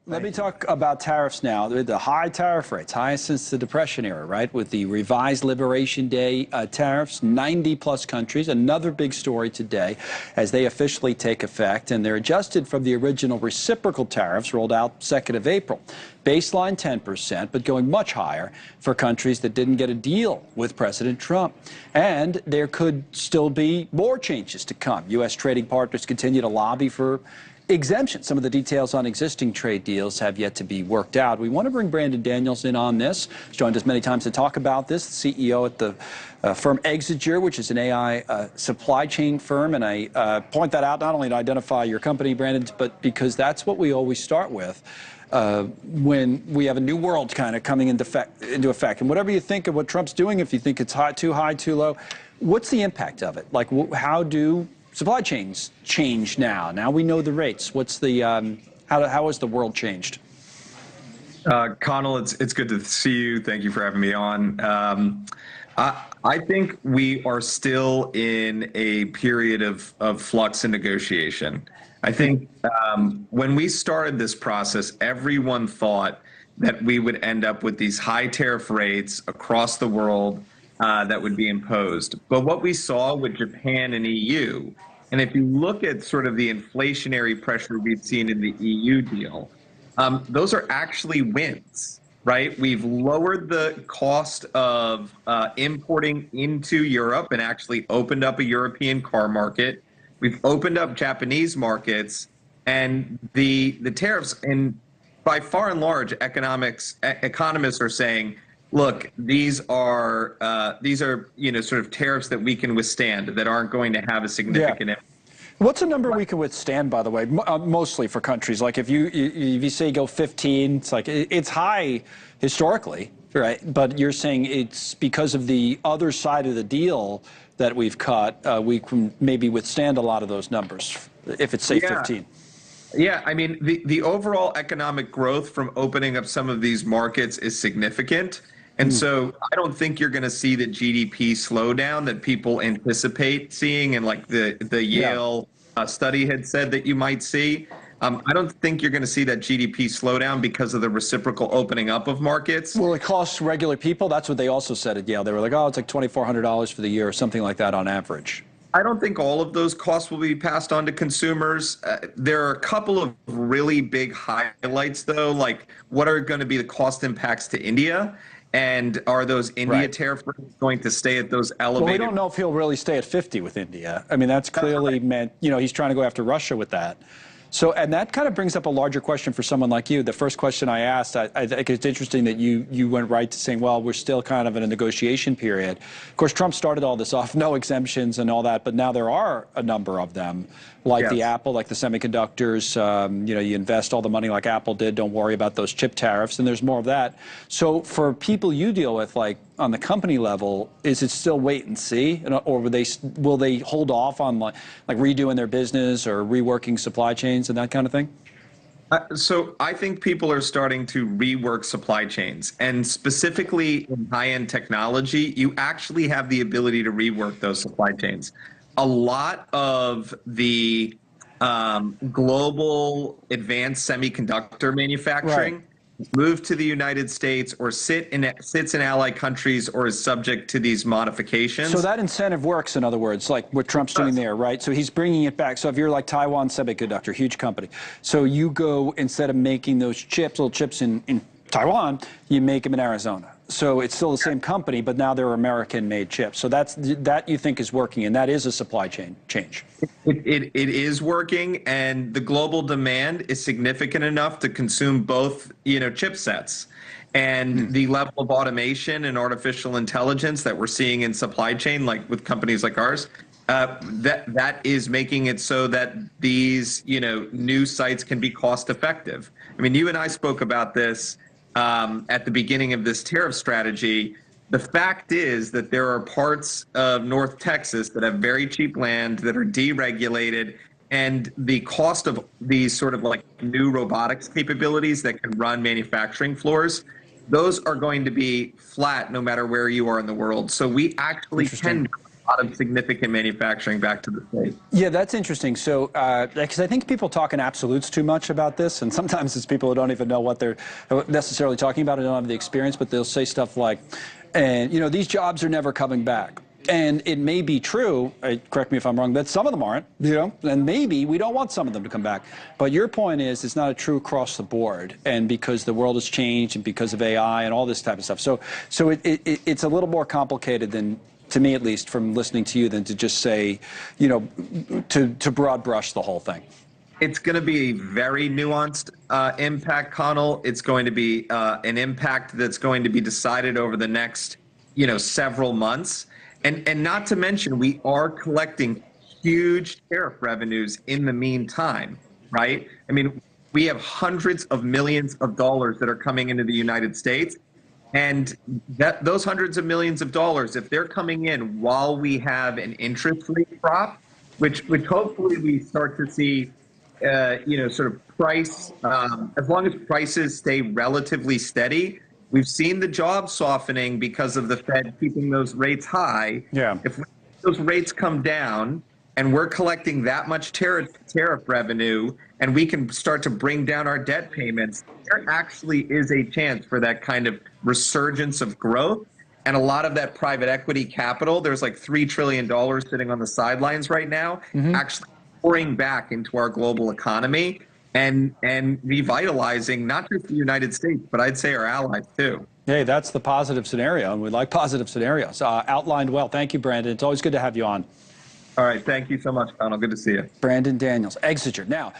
Let me talk about tariffs now. The high tariff rates, highest since the Depression era, right? With the revised Liberation Day tariffs, 90-plus countries. Another big story today as they officially take effect, and they're adjusted from the original reciprocal tariffs rolled out 2nd of April. Baseline 10%, but going much higher for countries that didn't get a deal with President Trump. And there could still be more changes to come. U.S. trading partners continue to lobby for exemption. Some of the details on existing trade deals have yet to be worked out. We want to bring Brandon Daniels in on this. He's joined us many times to talk about this, the CEO at the firm Exiger, which is an AI supply chain firm. And I point that out not only to identify your company, Brandon, but because that's what we always start with when we have a new world kind of coming into effect. And whatever you think of what Trump's doing, if you think it's too high, too low, what's the impact of it? Like, how do supply chains change now? Now we know the rates. What's the how has the world changed? Connell, it's good to see you. Thank you for having me on. I think we are still in a period of flux and negotiation. I think when we started this process, everyone thought that we would end up with these high tariff rates across the world that would be imposed. But what we saw with Japan and EU, and if you look at sort of the inflationary pressure we've seen in the EU deal, those are actually wins, right? We've lowered the cost of importing into Europe and actually opened up a European car market. We've opened up Japanese markets, and the tariffs, and by far and large, economists are saying, look, these are sort of tariffs that we can withstand, that aren't going to have a significant impact. What's a number we can withstand, by the way, mostly for countries? Like if you say go 15, it's like it's high historically, right? But you're saying it's because of the other side of the deal that we've cut, we can maybe withstand a lot of those numbers if it's, say, 15. Yeah, I mean, the overall economic growth from opening up some of these markets is significant. And so I don't think you're going to see the GDP slowdown that people anticipate seeing, and like the Yale study had said that you might see. I don't think you're going to see that GDP slowdown because of the reciprocal opening up of markets. Well, it costs regular people. That's what they also said at Yale. They were like, oh, it's like $2,400 for the year or something like that on average. I don't think all of those costs will be passed on to consumers. There are a couple of really big highlights, though, like what are going to be the cost impacts to India? And are those India tariff rates going to stay at those elevated? Well, we don't know if he'll really stay at 50 with India. I mean, that's clearly meant, he's trying to go after Russia with that. So, and that kind of brings up a larger question for someone like you. The first question I asked, I think it's interesting that you went right to saying, well, we're still kind of in a negotiation period. Of course, Trump started all this off, no exemptions and all that, but now there are a number of them, like the Apple, like the semiconductors. You invest all the money like Apple did, don't worry about those chip tariffs, and there's more of that. So for people you deal with, like on the company level, is it still wait and see, or will they hold off on like redoing their business or reworking supply chains and that kind of thing? So I think people are starting to rework supply chains, and specifically in high-end technology, you actually have the ability to rework those supply chains. A lot of the global advanced semiconductor manufacturing move to the United States or sits in allied countries or is subject to these modifications. So that incentive works, in other words, like what Trump's doing there, right? So he's bringing it back. So if you're like Taiwan Semiconductor, huge company, so you go, instead of making those little chips in Taiwan, you make them in Arizona. So it's still the same company, but now they're American-made chips. So that you think is working, and that is a supply chain change. It is working, and the global demand is significant enough to consume both, chipsets. And the level of automation and artificial intelligence that we're seeing in supply chain, like with companies like ours, that is making it so that these, new sites can be cost effective. I mean, you and I spoke about this at the beginning of this tariff strategy. The fact is that there are parts of North Texas that have very cheap land that are deregulated, and the cost of these sort of like new robotics capabilities that can run manufacturing floors, those are going to be flat no matter where you are in the world. So we actually can lot of significant manufacturing back to the States. Yeah, that's interesting. So, because I think people talk in absolutes too much about this, and sometimes it's people who don't even know what they're necessarily talking about and don't have the experience, but they'll say stuff like, and, these jobs are never coming back. And it may be true, correct me if I'm wrong, that some of them aren't, and maybe we don't want some of them to come back. But your point is it's not a true across the board, and because the world has changed and because of AI and all this type of stuff. So it's a little more complicated than, to me at least, from listening to you, than to just say, to broad brush the whole thing. It's going to be a very nuanced impact, Connell. It's going to be an impact that's going to be decided over the next, several months. And not to mention, we are collecting huge tariff revenues in the meantime, right? I mean, we have hundreds of millions of dollars that are coming into the United States. And those hundreds of millions of dollars, if they're coming in while we have an interest rate drop, which hopefully we start to see, sort of price, as long as prices stay relatively steady. We've seen the job softening because of the Fed keeping those rates high. Yeah. If those rates come down and we're collecting that much tariff revenue and we can start to bring down our debt payments, there actually is a chance for that kind of resurgence of growth. And a lot of that private equity capital, there's like $3 trillion sitting on the sidelines right now, actually pouring back into our global economy and revitalizing not just the United States, but I'd say our allies too. Hey, that's the positive scenario, and we like positive scenarios. Outlined well. Thank you, Brandon. It's always good to have you on. All right. Thank you so much, Donald. Good to see you. Brandon Daniels, Exiger. Now,